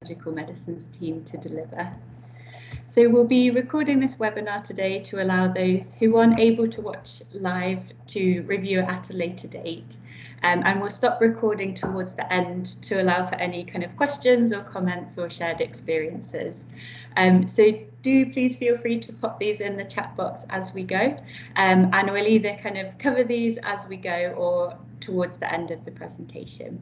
Surgical Medicines team to deliver. So we'll be recording this webinar today to allow those who aren't able to watch live to review it at a later date. And we'll stop recording towards the end to allow for any kind of questions or comments or shared experiences. So do please feel free to pop these in the chat box as we go, and we'll either kind of cover these as we go or towards the end of the presentation.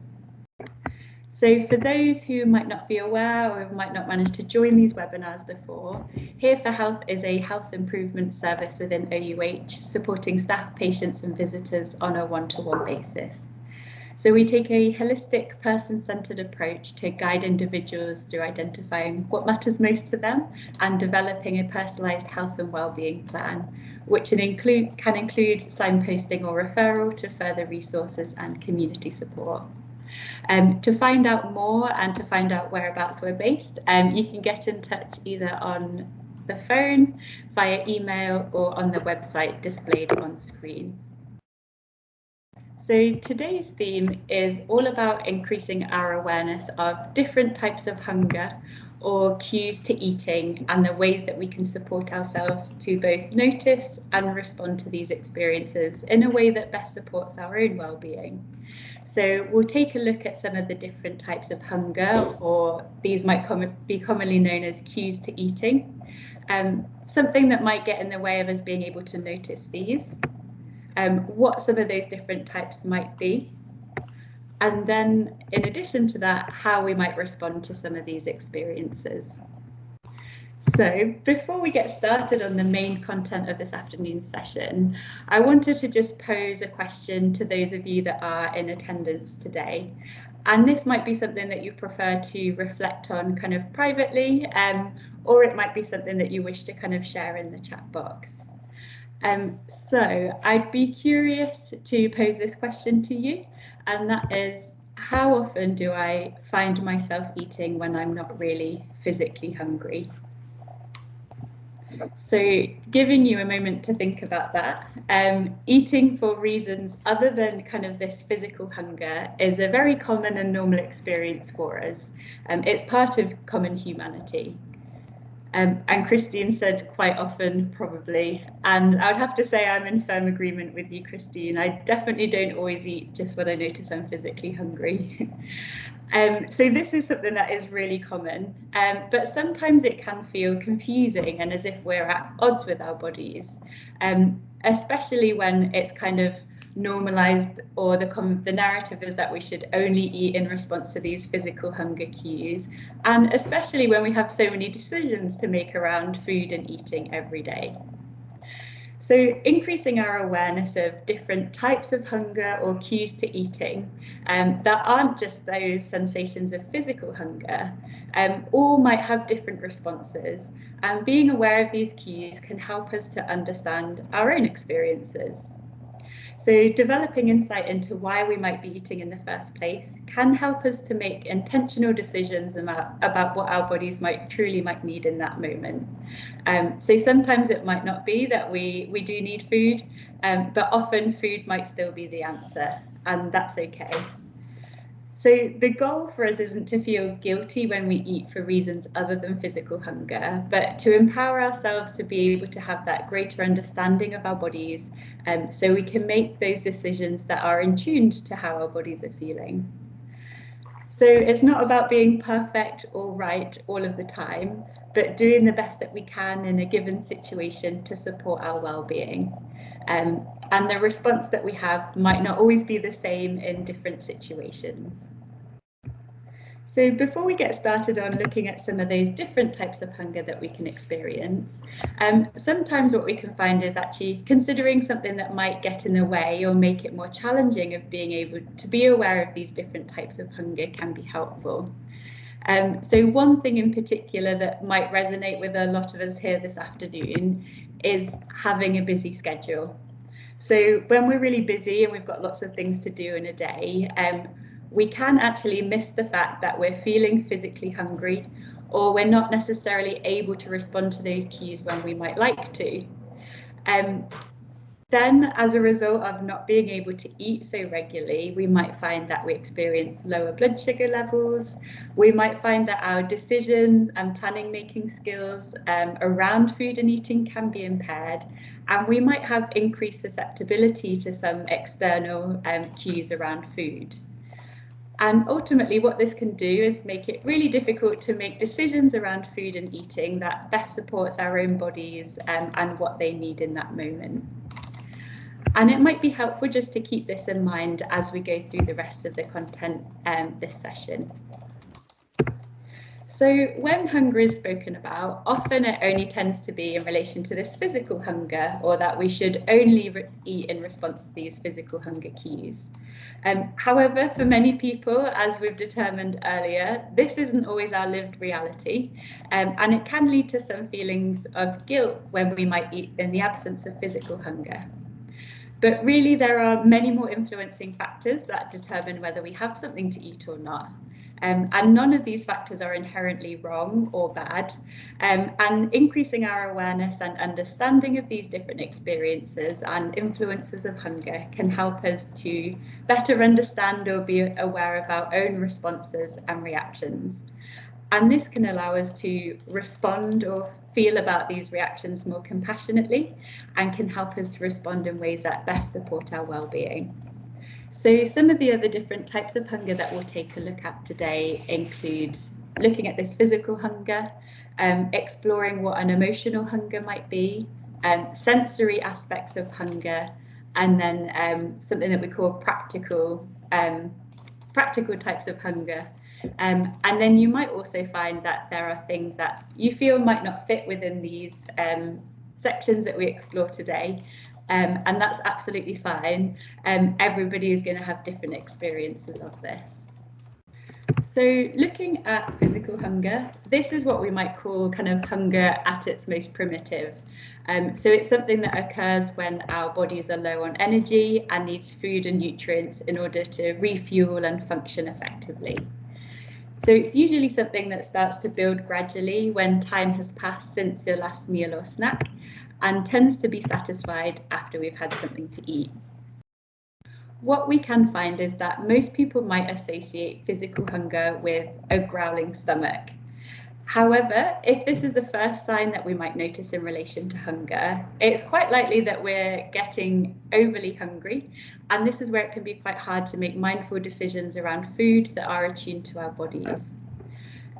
So for those who might not be aware or might not manage to join these webinars before, Here for Health is a health improvement service within OUH, supporting staff, patients and visitors on a one-to-one basis. So we take a holistic, person-centred approach to guide individuals through identifying what matters most to them and developing a personalised health and wellbeing plan, which can include signposting or referral to further resources and community support. To find out more and to find out whereabouts we're based, you can get in touch either on the phone, via email or on the website displayed on screen. So today's theme is all about increasing our awareness of different types of hunger or cues to eating and the ways that we can support ourselves to both notice and respond to these experiences in a way that best supports our own well-being. So we'll take a look at some of the different types of hunger, or these might be commonly known as cues to eating, something that might get in the way of us being able to notice these, what some of those different types might be, and then in addition to that, how we might respond to some of these experiences. So before we get started on the main content of this afternoon's session, I wanted to just pose a question to those of you that are in attendance today. And this might be something that you prefer to reflect on kind of privately, or it might be something that you wish to kind of share in the chat box. So I'd be curious to pose this question to you, and that is, how often do I find myself eating when I'm not really physically hungry? So giving you a moment to think about that, eating for reasons other than kind of this physical hunger is a very common and normal experience for us. It's part of common humanity. And Christine said quite often, probably, and I would have to say I'm in firm agreement with you, Christine. I definitely don't always eat just when I notice I'm physically hungry. So this is something that is really common, but sometimes it can feel confusing and as if we're at odds with our bodies, especially when it's kind of normalized, or the narrative is that we should only eat in response to these physical hunger cues, and especially when we have so many decisions to make around food and eating every day. So increasing our awareness of different types of hunger or cues to eating that aren't just those sensations of physical hunger, all might have different responses, and being aware of these cues can help us to understand our own experiences. So developing insight into why we might be eating in the first place can help us to make intentional decisions about what our bodies truly might need in that moment. So sometimes it might not be that we do need food, but often food might still be the answer, and that's okay. So the goal for us isn't to feel guilty when we eat for reasons other than physical hunger, but to empower ourselves to be able to have that greater understanding of our bodies, so we can make those decisions that are in tune to how our bodies are feeling. So it's not about being perfect or right all of the time, but doing the best that we can in a given situation to support our well-being. And the response that we have might not always be the same in different situations. So before we get started on looking at some of those different types of hunger that we can experience, sometimes what we can find is actually considering something that might get in the way or make it more challenging of being able to be aware of these different types of hunger can be helpful. So one thing in particular that might resonate with a lot of us here this afternoon is having a busy schedule. So when we're really busy and we've got lots of things to do in a day, we can actually miss the fact that we're feeling physically hungry, or we're not necessarily able to respond to those cues when we might like to. Then, as a result of not being able to eat so regularly, we might find that we experience lower blood sugar levels. We might find that our decisions and planning making skills around food and eating can be impaired. And we might have increased susceptibility to some external cues around food. And ultimately, what this can do is make it really difficult to make decisions around food and eating that best supports our own bodies and what they need in that moment. And it might be helpful just to keep this in mind as we go through the rest of the content this session. So when hunger is spoken about, often it only tends to be in relation to this physical hunger, or that we should only eat in response to these physical hunger cues. However, for many people, as we've determined earlier, this isn't always our lived reality, and it can lead to some feelings of guilt when we might eat in the absence of physical hunger. But really, there are many more influencing factors that determine whether we have something to eat or not. And none of these factors are inherently wrong or bad. And increasing our awareness and understanding of these different experiences and influences of hunger can help us to better understand or be aware of our own responses and reactions. And this can allow us to respond or feel about these reactions more compassionately and can help us to respond in ways that best support our well-being. So some of the other different types of hunger that we'll take a look at today include looking at this physical hunger, exploring what an emotional hunger might be, sensory aspects of hunger, and then something that we call practical types of hunger. And then you might also find that there are things that you feel might not fit within these sections that we explore today. And that's absolutely fine. Everybody is going to have different experiences of this. So looking at physical hunger, this is what we might call kind of hunger at its most primitive. So it's something that occurs when our bodies are low on energy and needs food and nutrients in order to refuel and function effectively. So it's usually something that starts to build gradually when time has passed since your last meal or snack, and tends to be satisfied after we've had something to eat. What we can find is that most people might associate physical hunger with a growling stomach. However, if this is the first sign that we might notice in relation to hunger, it's quite likely that we're getting overly hungry, and this is where it can be quite hard to make mindful decisions around food that are attuned to our bodies.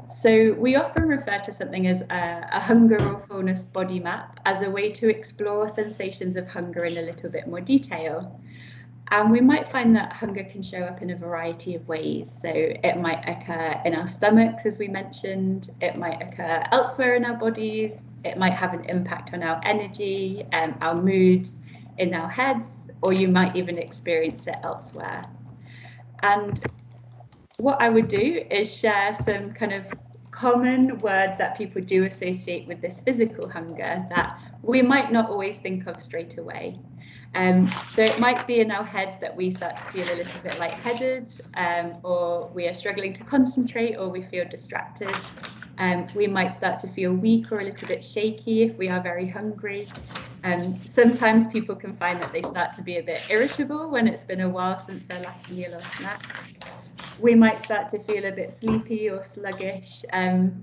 So we often refer to something as a hunger or fullness body map as a way to explore sensations of hunger in a little bit more detail. And we might find that hunger can show up in a variety of ways. So it might occur in our stomachs, as we mentioned, it might occur elsewhere in our bodies, it might have an impact on our energy, our moods, in our heads, or you might even experience it elsewhere. And what I would do is share some kind of common words that people do associate with this physical hunger that we might not always think of straight away. So it might be in our heads that we start to feel a little bit lightheaded, or we are struggling to concentrate, or we feel distracted. We might start to feel weak or a little bit shaky if we are very hungry. Sometimes people can find that they start to be a bit irritable when it's been a while since their last meal or snack. We might start to feel a bit sleepy or sluggish,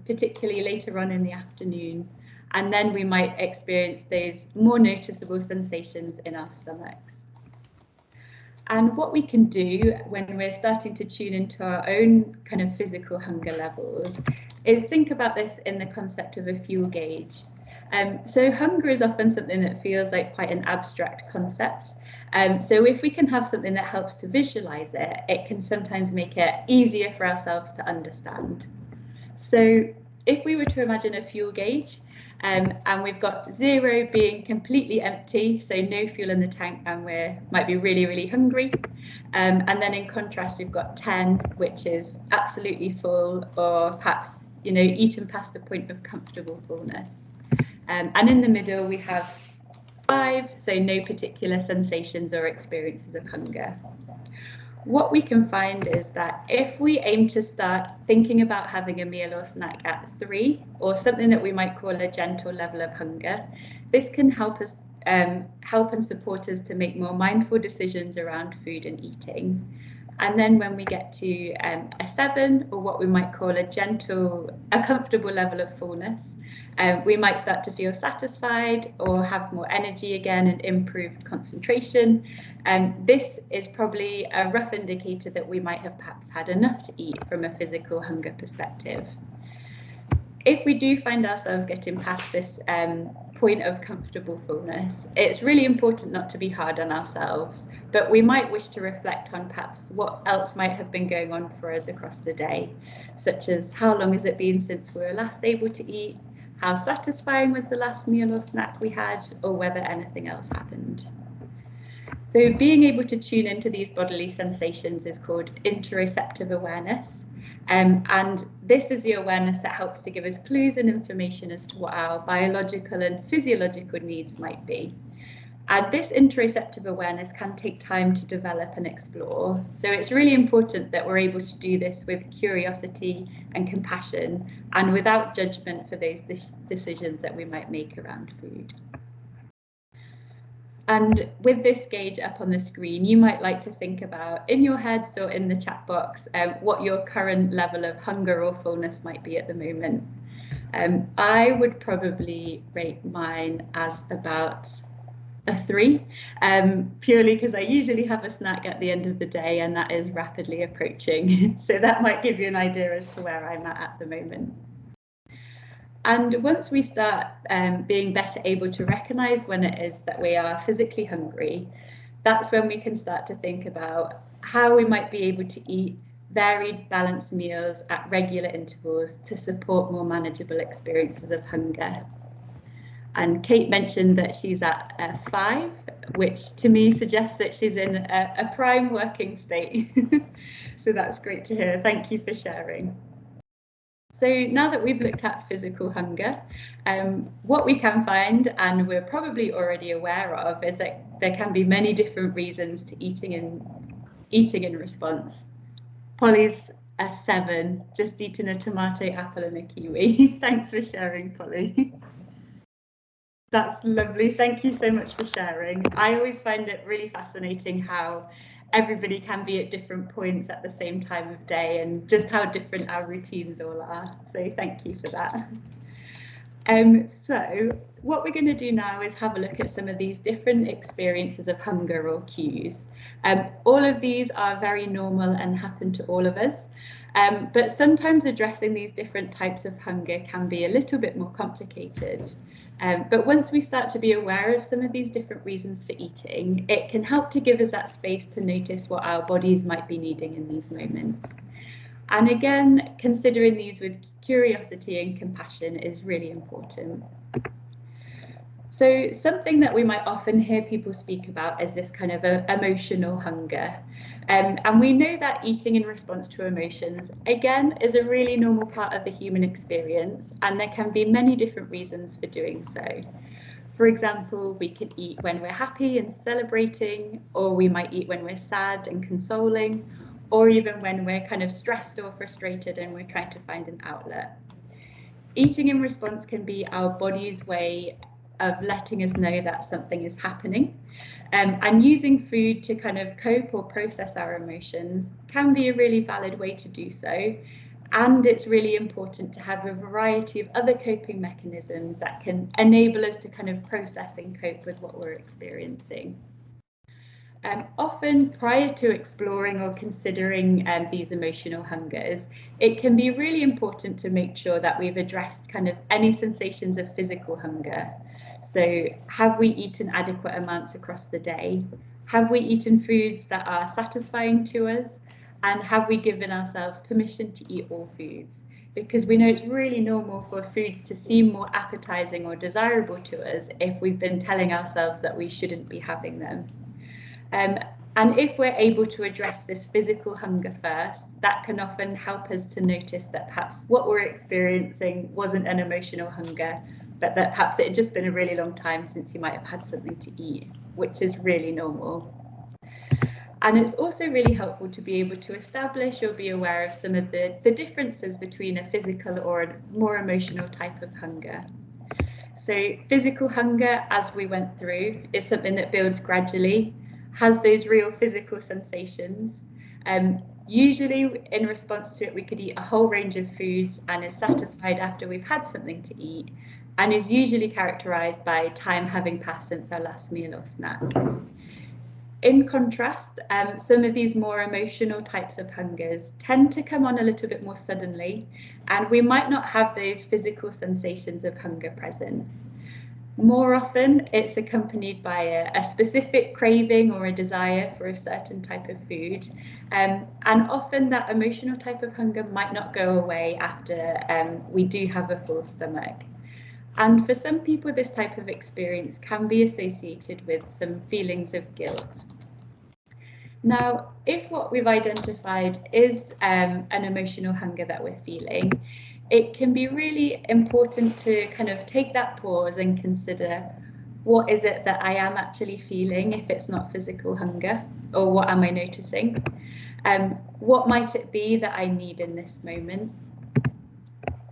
particularly later on in the afternoon. And then we might experience those more noticeable sensations in our stomachs. And what we can do when we're starting to tune into our own kind of physical hunger levels is think about this in the concept of a fuel gauge. So hunger is often something that feels like quite an abstract concept. So if we can have something that helps to visualize it, it can sometimes make it easier for ourselves to understand. So if we were to imagine a fuel gauge, and we've got 0 being completely empty, so no fuel in the tank, and we might be really, really hungry. And then in contrast, we've got 10, which is absolutely full, or perhaps, eaten past the point of comfortable fullness. And in the middle, we have 5, so no particular sensations or experiences of hunger. What we can find is that if we aim to start thinking about having a meal or snack at 3, or something that we might call a gentle level of hunger, this can help us help and support us to make more mindful decisions around food and eating. And then when we get to a 7, or what we might call a comfortable level of fullness, we might start to feel satisfied or have more energy again and improved concentration. This is probably a rough indicator that we might have perhaps had enough to eat from a physical hunger perspective. If we do find ourselves getting past this point of comfortable fullness, it's really important not to be hard on ourselves, but we might wish to reflect on perhaps what else might have been going on for us across the day, such as how long has it been since we were last able to eat, how satisfying was the last meal or snack we had, or whether anything else happened. So being able to tune into these bodily sensations is called interoceptive awareness. And this is the awareness that helps to give us clues and information as to what our biological and physiological needs might be. And this interoceptive awareness can take time to develop and explore. So it's really important that we're able to do this with curiosity and compassion and without judgment for those decisions that we might make around food. And with this gauge up on the screen, you might like to think about in your heads or in the chat box what your current level of hunger or fullness might be at the moment. I would probably rate mine as about a 3, purely because I usually have a snack at the end of the day and that is rapidly approaching. So that might give you an idea as to where I'm at the moment. And once we start being better able to recognise when it is that we are physically hungry, that's when we can start to think about how we might be able to eat varied, balanced meals at regular intervals to support more manageable experiences of hunger. And Kate mentioned that she's at 5, which to me suggests that she's in a prime working state. So that's great to hear. Thank you for sharing. So now that we've looked at physical hunger, what we can find, and we're probably already aware of, is that there can be many different reasons to eating in response. Polly's a 7, just eating a tomato, apple and a kiwi. Thanks for sharing, Polly. That's lovely. Thank you so much for sharing. I always find it really fascinating how everybody can be at different points at the same time of day and just how different our routines all are. So thank you for that. So what we're going to do now is have a look at some of these different experiences of hunger or cues. All of these are very normal and happen to all of us, but sometimes addressing these different types of hunger can be a little bit more complicated. But once we start to be aware of some of these different reasons for eating, it can help to give us that space to notice what our bodies might be needing in these moments. And again, considering these with curiosity and compassion is really important. So something that we might often hear people speak about is this kind of emotional hunger. And we know that eating in response to emotions, again, is a really normal part of the human experience, and there can be many different reasons for doing so. For example, we could eat when we're happy and celebrating, or we might eat when we're sad and consoling, or even when we're kind of stressed or frustrated and we're trying to find an outlet. Eating in response can be our body's way of letting us know that something is happening, and using food to kind of cope or process our emotions can be a really valid way to do so. And it's really important to have a variety of other coping mechanisms that can enable us to kind of process and cope with what we're experiencing. Often prior to exploring or considering these emotional hungers, it can be really important to make sure that we've addressed kind of any sensations of physical hunger. So have we eaten adequate amounts across the day? Have we eaten foods that are satisfying to us? And have we given ourselves permission to eat all foods? Because we know it's really normal for foods to seem more appetizing or desirable to us if we've been telling ourselves that we shouldn't be having them. And if we're able to address this physical hunger first, that can often help us to notice that perhaps what we're experiencing wasn't an emotional hunger, but that perhaps it had just been a really long time since you might have had something to eat, which is really normal. And it's also really helpful to be able to establish or be aware of some of the differences between a physical or a more emotional type of hunger. So physical hunger, as we went through, is something that builds gradually, has those real physical sensations. Usually in response to it, we could eat a whole range of foods and is satisfied after we've had something to eat, and is usually characterized by time having passed since our last meal or snack. In contrast, some of these more emotional types of hungers tend to come on a little bit more suddenly, and we might not have those physical sensations of hunger present. More often, it's accompanied by a specific craving or a desire for a certain type of food. And often that emotional type of hunger might not go away after we do have a full stomach. And for some people, this type of experience can be associated with some feelings of guilt. Now, if what we've identified is an emotional hunger that we're feeling, it can be really important to kind of take that pause and consider, what is it that I am actually feeling if it's not physical hunger, or what am I noticing? What might it be that I need in this moment?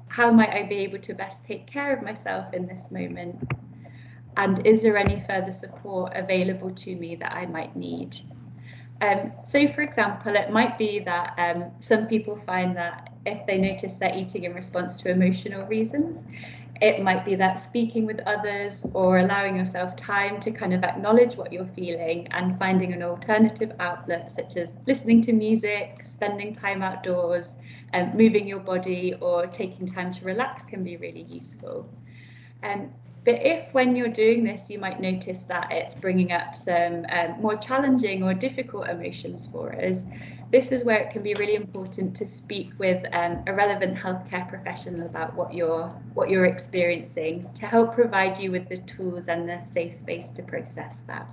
How might I be able to best take care of myself in this moment? And is there any further support available to me that I might need? So, for example, it might be that some people find that if they notice they're eating in response to emotional reasons, it might be that speaking with others or allowing yourself time to kind of acknowledge what you're feeling and finding an alternative outlet, such as listening to music, spending time outdoors, moving your body, or taking time to relax can be really useful. But if when you're doing this, you might notice that it's bringing up some more challenging or difficult emotions for us, this is where it can be really important to speak with a relevant healthcare professional about what you're experiencing, to help provide you with the tools and the safe space to process that.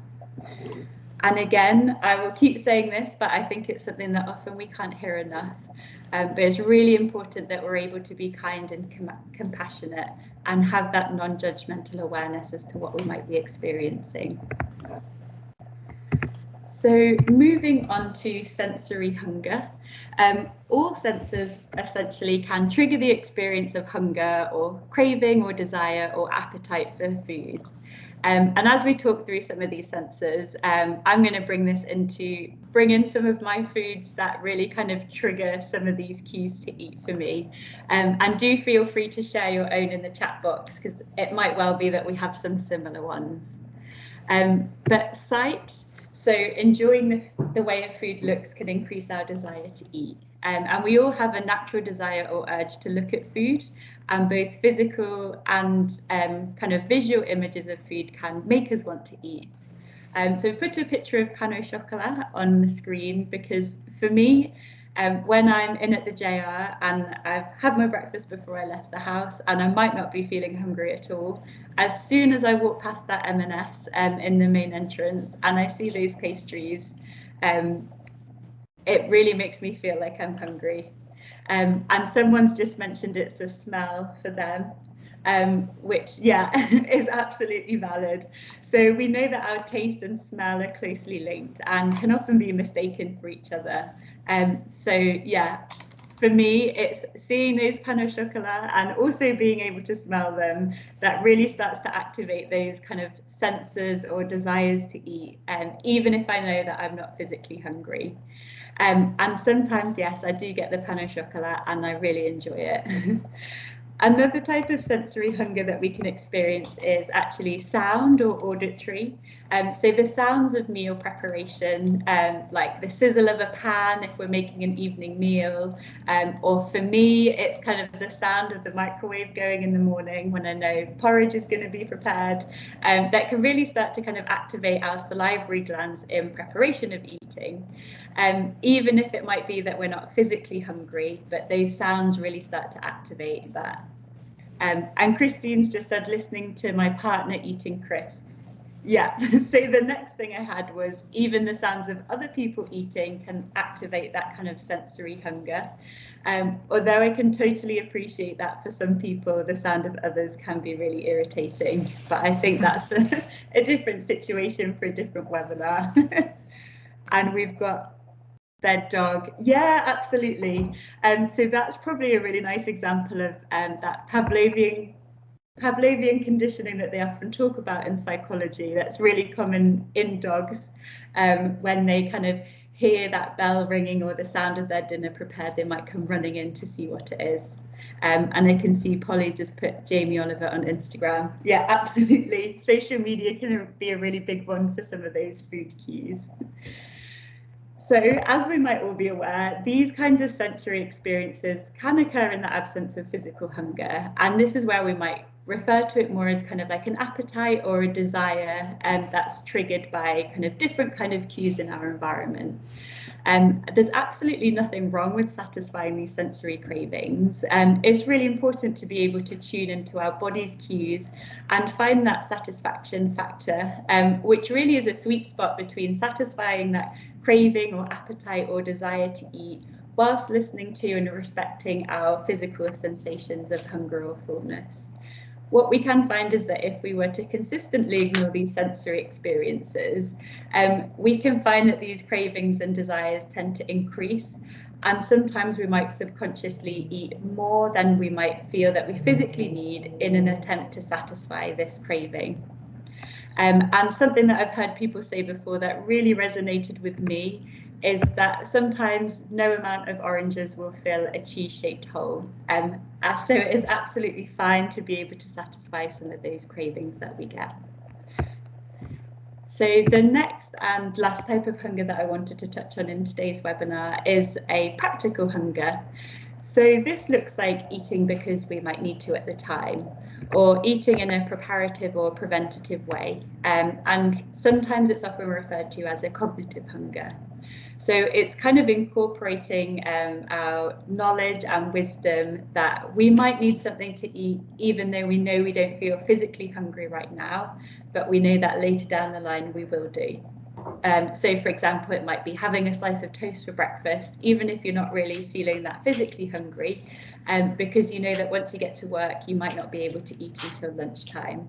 And again, I will keep saying this, but I think it's something that often we can't hear enough. But it's really important that we're able to be kind and compassionate and have that non-judgmental awareness as to what we might be experiencing. So moving on to sensory hunger, all senses essentially can trigger the experience of hunger or craving or desire or appetite for foods. And as we talk through some of these senses, I'm going to bring in some of my foods that really kind of trigger some of these cues to eat for me. And do feel free to share your own in the chat box, because it might well be that we have some similar ones. But sight, so enjoying the way a food looks can increase our desire to eat. And we all have a natural desire or urge to look at food, and both physical and kind of visual images of food can make us want to eat. So put a picture of pain au chocolat on the screen, because for me, when I'm in at the JR and I've had my breakfast before I left the house and I might not be feeling hungry at all, as soon as I walk past that M&S in the main entrance and I see those pastries, it really makes me feel like I'm hungry. And someone's just mentioned it's a smell for them, which, yeah, is absolutely valid. So we know that our taste and smell are closely linked and can often be mistaken for each other. So yeah, for me, it's seeing those pain au chocolat and also being able to smell them that really starts to activate those kind of senses or desires to eat, even if I know that I'm not physically hungry. And sometimes, yes, I do get the pain au chocolat and I really enjoy it. Another type of sensory hunger that we can experience is actually sound or auditory. So the sounds of meal preparation, like the sizzle of a pan if we're making an evening meal, or for me, it's kind of the sound of the microwave going in the morning when I know porridge is going to be prepared, that can really start to kind of activate our salivary glands in preparation of eating. Even if it might be that we're not physically hungry, but those sounds really start to activate that. And Christine's just said, listening to my partner eating crisps. Yeah, so the next thing I had was even the sounds of other people eating can activate that kind of sensory hunger. Although I can totally appreciate that for some people, the sound of others can be really irritating. But I think that's a different situation for a different webinar. And we've got their dog. Yeah, absolutely. So that's probably a really nice example of that Pavlovian Pavlovian conditioning that they often talk about in psychology, that's really common in dogs. When they kind of hear that bell ringing or the sound of their dinner prepared, they might come running in to see what it is. And I can see Polly's just put Jamie Oliver on Instagram. Yeah, absolutely. Social media can be a really big one for some of those food cues. So, as we might all be aware, these kinds of sensory experiences can occur in the absence of physical hunger. And this is where we might refer to it more as kind of like an appetite or a desire that's triggered by kind of different kind of cues in our environment. There's absolutely nothing wrong with satisfying these sensory cravings. It's really important to be able to tune into our body's cues and find that satisfaction factor, which really is a sweet spot between satisfying that craving or appetite or desire to eat, whilst listening to and respecting our physical sensations of hunger or fullness. What we can find is that if we were to consistently ignore these sensory experiences, we can find that these cravings and desires tend to increase, and sometimes we might subconsciously eat more than we might feel that we physically need in an attempt to satisfy this craving. And something that I've heard people say before that really resonated with me is that sometimes no amount of oranges will fill a cheese-shaped hole. So it is absolutely fine to be able to satisfy some of those cravings that we get. So the next and last type of hunger that I wanted to touch on in today's webinar is a practical hunger. So this looks like eating because we might need to at the time, or eating in a preparative or preventative way. And sometimes it's often referred to as a cognitive hunger. So it's kind of incorporating our knowledge and wisdom that we might need something to eat, even though we know we don't feel physically hungry right now, but we know that later down the line we will do. So for example, it might be having a slice of toast for breakfast, even if you're not really feeling that physically hungry, because you know that once you get to work, you might not be able to eat until lunchtime.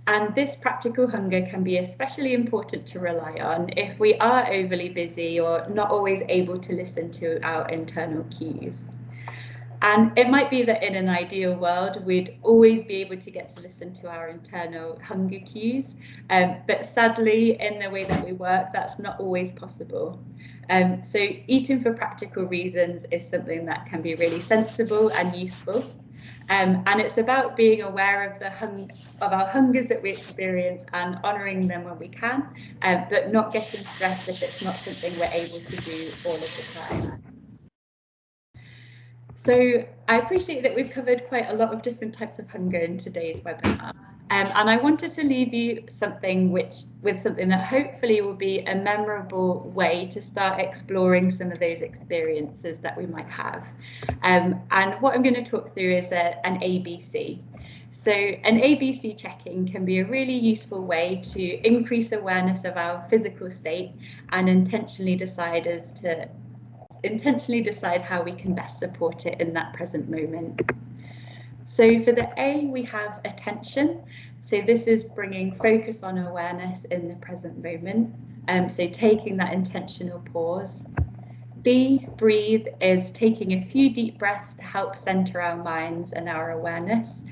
And this practical hunger can be especially important to rely on if we are overly busy or not always able to listen to our internal cues. And it might be that in an ideal world, we'd always be able to get to listen to our internal hunger cues. But sadly, in the way that we work, that's not always possible. So eating for practical reasons is something that can be really sensible and useful. And it's about being aware of our hungers that we experience and honouring them when we can, but not getting stressed if it's not something we're able to do all of the time. So I appreciate that we've covered quite a lot of different types of hunger in today's webinar. And I wanted to leave you with something that hopefully will be a memorable way to start exploring some of those experiences that we might have. And what I'm going to talk through is an ABC. So an ABC checking can be a really useful way to increase awareness of our physical state and intentionally decide how we can best support it in that present moment. So for the A, we have attention. So this is bringing focus on awareness in the present moment. So taking that intentional pause. B, breathe, is taking a few deep breaths to help center our minds and our awareness.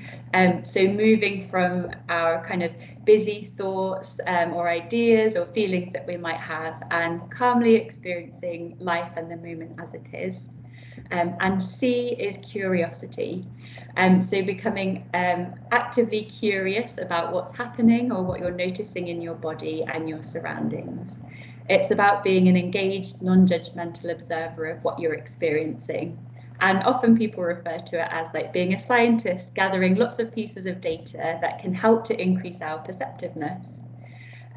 So moving from our kind of busy thoughts or ideas or feelings that we might have and calmly experiencing life and the moment as it is. And C is curiosity. So becoming actively curious about what's happening or what you're noticing in your body and your surroundings. It's about being an engaged, non-judgmental observer of what you're experiencing. And often people refer to it as like being a scientist, gathering lots of pieces of data that can help to increase our perceptiveness.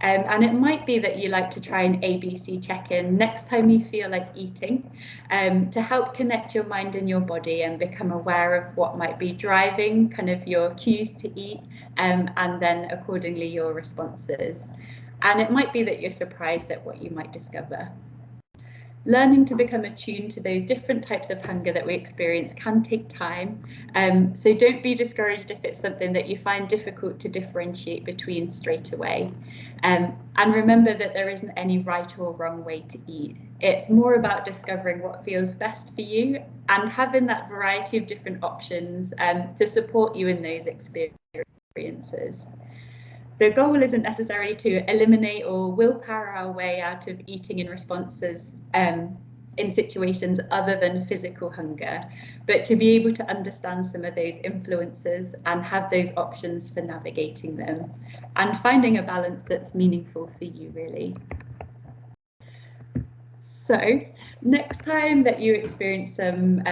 And it might be that you like to try an ABC check-in next time you feel like eating, to help connect your mind and your body and become aware of what might be driving kind of your cues to eat, and then accordingly your responses. And it might be that you're surprised at what you might discover. learning to become attuned to those different types of hunger that we experience can take time. So don't be discouraged if it's something that you find difficult to differentiate between straight away. And remember that there isn't any right or wrong way to eat. It's more about discovering what feels best for you and having that variety of different options to support you in those experiences. The goal isn't necessarily to eliminate or willpower our way out of eating in responses in situations other than physical hunger, but to be able to understand some of those influences and have those options for navigating them and finding a balance that's meaningful for you, really. So next time that you experience some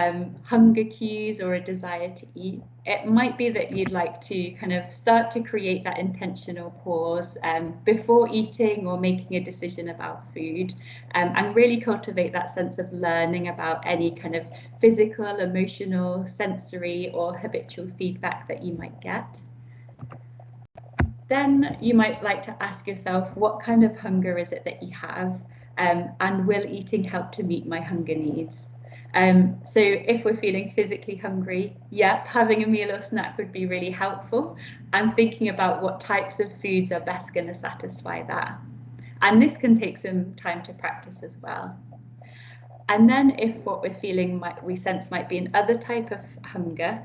hunger cues or a desire to eat, it might be that you'd like to kind of start to create that intentional pause before eating or making a decision about food, and really cultivate that sense of learning about any kind of physical, emotional, sensory or habitual feedback that you might get. Then you might like to ask yourself, what kind of hunger is it that you have? And will eating help to meet my hunger needs? So if we're feeling physically hungry, yep, having a meal or snack would be really helpful, and thinking about what types of foods are best going to satisfy that. And this can take some time to practice as well. And then if what we're feeling we sense might be another type of hunger,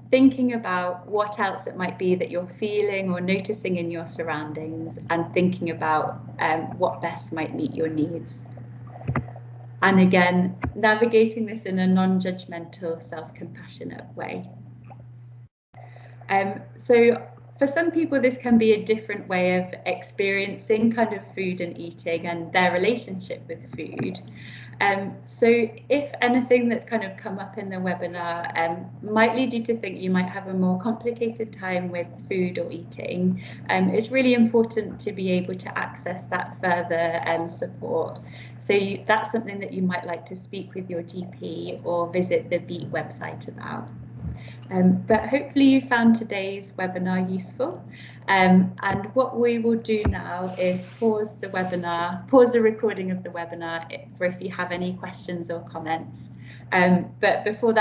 thinking about what else it might be that you're feeling or noticing in your surroundings, and thinking about what best might meet your needs. And again, navigating this in a non-judgmental, self-compassionate way. So for some people, this can be a different way of experiencing kind of food and eating and their relationship with food. So if anything that's kind of come up in the webinar might lead you to think you might have a more complicated time with food or eating, it's really important to be able to access that further support. So that's something that you might like to speak with your GP or visit the BEAT website about. But hopefully you found today's webinar useful. And what we will do now is pause the recording of the webinar for if you have any questions or comments. But before that,